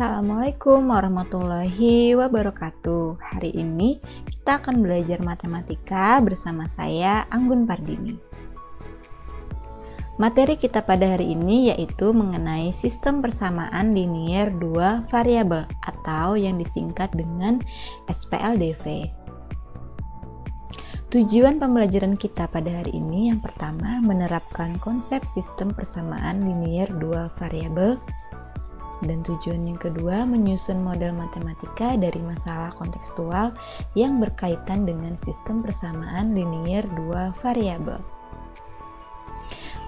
Assalamualaikum warahmatullahi wabarakatuh. Hari ini kita akan belajar matematika bersama saya, Anggun Pardini. Materi kita pada hari ini yaitu mengenai sistem persamaan linier dua variabel atau yang disingkat dengan SPLDV. Tujuan pembelajaran kita pada hari ini yang pertama menerapkan konsep sistem persamaan linier dua variabel. Dan tujuan yang kedua, menyusun model matematika dari masalah kontekstual yang berkaitan dengan sistem persamaan linier dua variabel.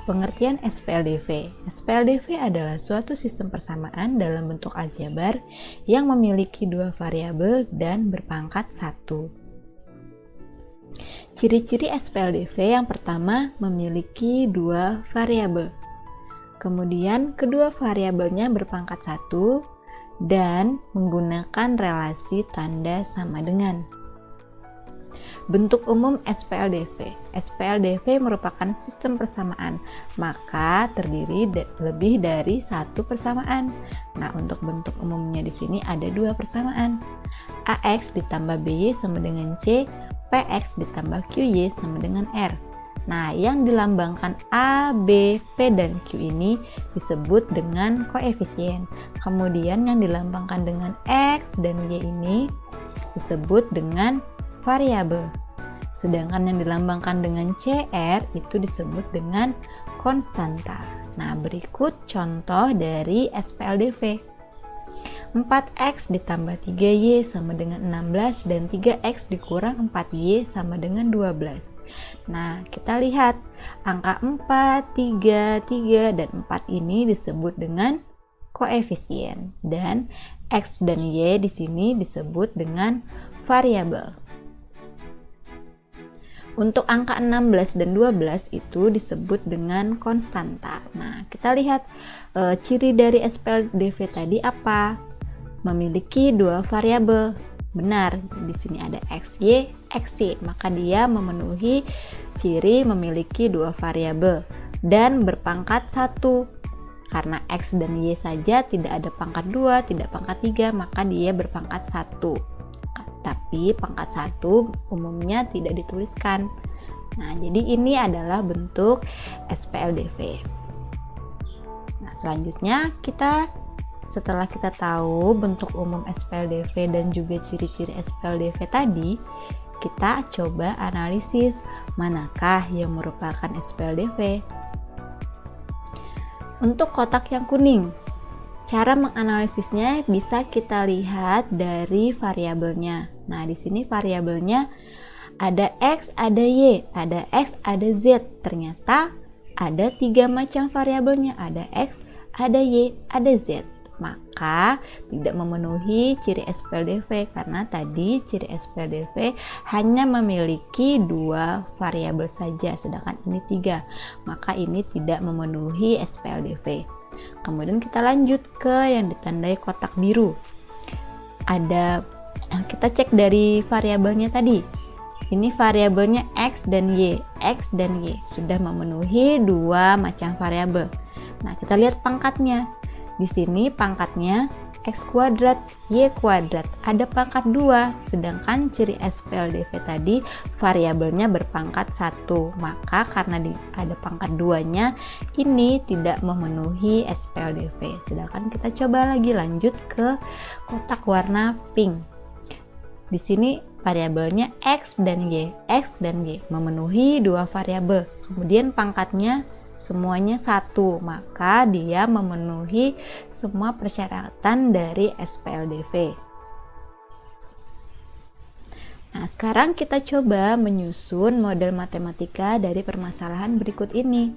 Pengertian SPLDV. SPLDV adalah suatu sistem persamaan dalam bentuk aljabar yang memiliki dua variabel dan berpangkat 1. Ciri-ciri SPLDV yang pertama memiliki dua variabel. Kemudian kedua variabelnya berpangkat 1 dan menggunakan relasi tanda sama dengan. Bentuk umum SPLDV. SPLDV merupakan sistem persamaan, maka terdiri lebih dari satu persamaan. Nah, untuk bentuk umumnya di sini ada dua persamaan. AX ditambah BY sama dengan C, PX ditambah QY sama dengan R. Nah, yang dilambangkan A, B, P, dan Q ini disebut dengan koefisien. Kemudian yang dilambangkan dengan X dan Y ini disebut dengan variabel. Sedangkan yang dilambangkan dengan CR itu disebut dengan konstanta. Nah, berikut contoh dari SPLDV. 4x ditambah 3y sama dengan 16 dan 3x dikurang 4y sama dengan 12. Nah, kita lihat angka 4, 3, 3, dan 4 ini disebut dengan koefisien dan x dan y di sini disebut dengan variabel. Untuk angka 16 dan 12 itu disebut dengan konstanta. Nah, kita lihat ciri dari SPLDV tadi apa? Memiliki dua variabel. Benar, di sini ada XY, XY, maka dia memenuhi ciri memiliki dua variabel dan berpangkat 1. Karena X dan Y saja tidak ada pangkat 2, tidak pangkat 3, maka dia berpangkat 1. Tapi pangkat 1 umumnya tidak dituliskan. Nah, jadi ini adalah bentuk SPLDV. Nah, selanjutnya setelah kita tahu bentuk umum SPLDV dan juga ciri-ciri SPLDV tadi, kita coba analisis manakah yang merupakan SPLDV. Untuk kotak yang kuning, cara menganalisisnya bisa kita lihat dari variabelnya. Nah, di sini variabelnya ada X, ada Y, ada X, ada Z. Ternyata ada 3 macam variabelnya, ada X, ada Y, ada Z. Maka tidak memenuhi ciri SPLDV karena tadi ciri SPLDV hanya memiliki 2 variabel saja, sedangkan ini 3. Maka ini tidak memenuhi SPLDV. Kemudian kita lanjut ke yang ditandai kotak biru. Kita cek dari variabelnya tadi. Ini variabelnya X dan Y. X dan Y sudah memenuhi 2 macam variabel. Nah, kita lihat pangkatnya. Di sini pangkatnya X kuadrat, Y kuadrat, ada pangkat 2, sedangkan ciri SPLDV tadi variabelnya berpangkat 1. Maka karena ada pangkat 2-nya, ini tidak memenuhi SPLDV. Sedangkan kita coba lagi lanjut ke kotak warna pink. Di sini variabelnya X dan Y. X dan Y memenuhi 2 variabel. Kemudian pangkatnya semuanya 1, maka dia memenuhi semua persyaratan dari SPLDV. Nah, sekarang kita coba menyusun model matematika dari permasalahan berikut ini.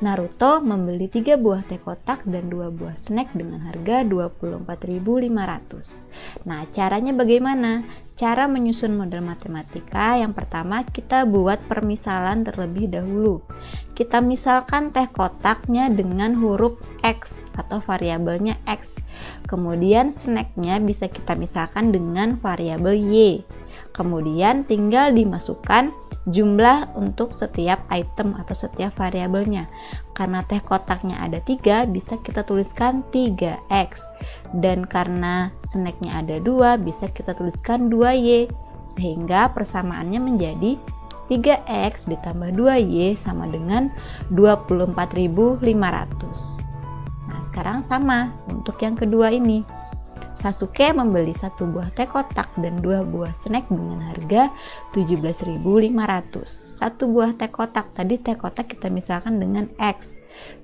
Naruto membeli 3 buah teh kotak dan 2 buah snack dengan harga 24.500. Nah, caranya bagaimana? Cara menyusun model matematika, yang pertama kita buat permisalan terlebih dahulu. Kita misalkan teh kotaknya dengan huruf X atau variabelnya X. Kemudian snacknya bisa kita misalkan dengan variabel Y. Kemudian tinggal dimasukkan jumlah untuk setiap item atau setiap variabelnya. Karena teh kotaknya ada 3, bisa kita tuliskan 3x. Dan karena snacknya ada 2, bisa kita tuliskan 2Y. Sehingga persamaannya menjadi 3X ditambah 2Y sama dengan 24.500. Nah, sekarang sama untuk yang kedua ini. Sasuke membeli 1 buah teh kotak dan 2 buah snack dengan harga 17.500. 1 buah teh kotak, tadi teh kotak kita misalkan dengan X,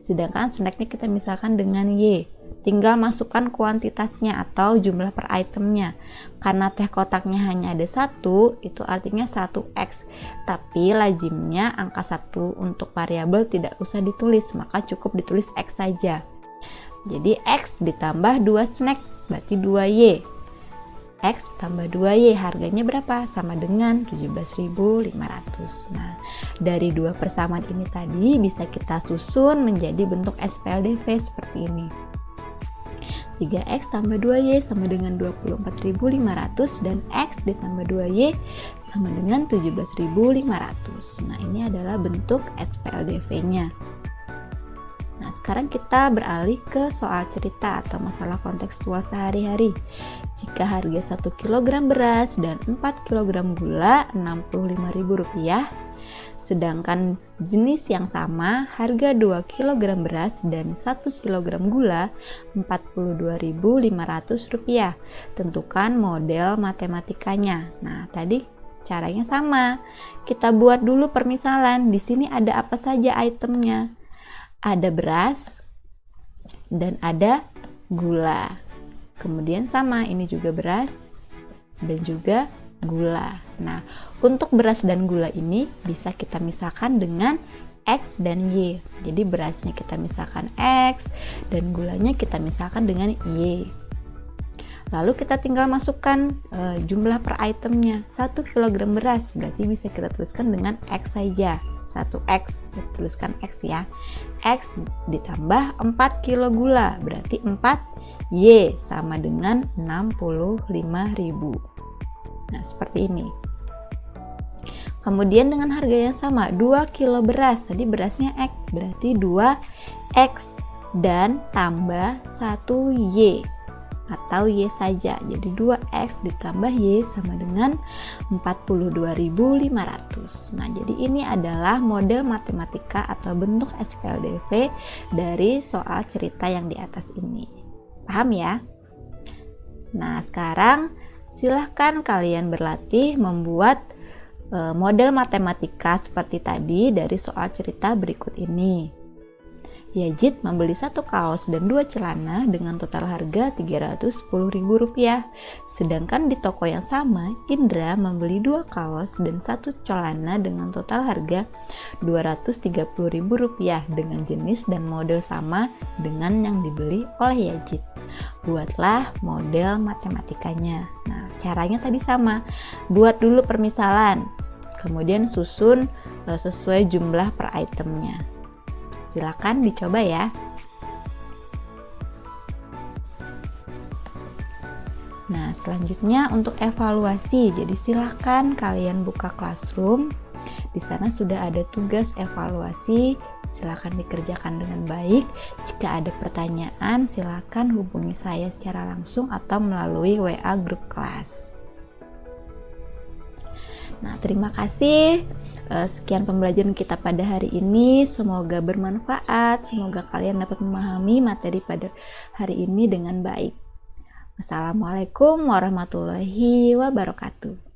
sedangkan snacknya kita misalkan dengan Y. Tinggal masukkan kuantitasnya atau jumlah per itemnya. Karena teh kotaknya hanya ada 1, itu artinya 1X. Tapi lazimnya angka 1 untuk variabel tidak usah ditulis, maka cukup ditulis X saja. Jadi X ditambah 2 snack berarti 2Y. X tambah 2Y harganya berapa? Sama dengan 17.500. Nah, dari 2 persamaan ini tadi bisa kita susun menjadi bentuk SPLDV seperti ini. 3X tambah 2Y sama dengan 24.500 dan X ditambah 2Y sama dengan 17.500. Nah, ini adalah bentuk SPLDV-nya. Nah, sekarang kita beralih ke soal cerita atau masalah kontekstual sehari-hari. Jika harga 1 kg beras dan 4 kg gula Rp65.000, sedangkan jenis yang sama harga 2 kg beras dan 1 kg gula Rp42.500. Tentukan model matematikanya. Nah, tadi caranya sama. Kita buat dulu permisalan. Di sini ada apa saja itemnya? Ada beras dan ada gula. Kemudian sama, ini juga beras dan juga gula. Nah, untuk beras dan gula ini bisa kita misalkan dengan X dan Y. Jadi berasnya kita misalkan X dan gulanya kita misalkan dengan Y. Lalu kita tinggal masukkan jumlah per itemnya. 1 kg beras berarti bisa kita tuliskan dengan X saja. 1X, tuliskan X ya. X ditambah 4 kg gula berarti 4Y sama dengan 65.000. Nah, seperti ini. Kemudian dengan harga yang sama, 2 kg beras, tadi berasnya X berarti 2X dan tambah 1Y atau Y saja. Jadi 2X ditambah Y sama dengan 42.500. Nah, jadi ini adalah model matematika atau bentuk SPLDV dari soal cerita yang di atas ini. Paham ya? Nah, sekarang silahkan kalian berlatih membuat model matematika seperti tadi dari soal cerita berikut ini. Yazid membeli 1 kaos dan 2 celana dengan total harga Rp310.000. Sedangkan di toko yang sama, Indra membeli 2 kaos dan 1 celana dengan total harga Rp230.000 dengan jenis dan model sama dengan yang dibeli oleh Yazid. Buatlah model matematikanya. Nah, caranya tadi sama. Buat dulu permisalan, kemudian susun sesuai jumlah per itemnya. Silakan dicoba ya. Nah, selanjutnya untuk evaluasi. Jadi silakan kalian buka Classroom. Di sana sudah ada tugas evaluasi. Silakan dikerjakan dengan baik. Jika ada pertanyaan, silakan hubungi saya secara langsung atau melalui WA grup kelas. Nah, terima kasih. Sekian pembelajaran kita pada hari ini. Semoga bermanfaat. Semoga kalian dapat memahami materi pada hari ini dengan baik. Wassalamualaikum warahmatullahi wabarakatuh.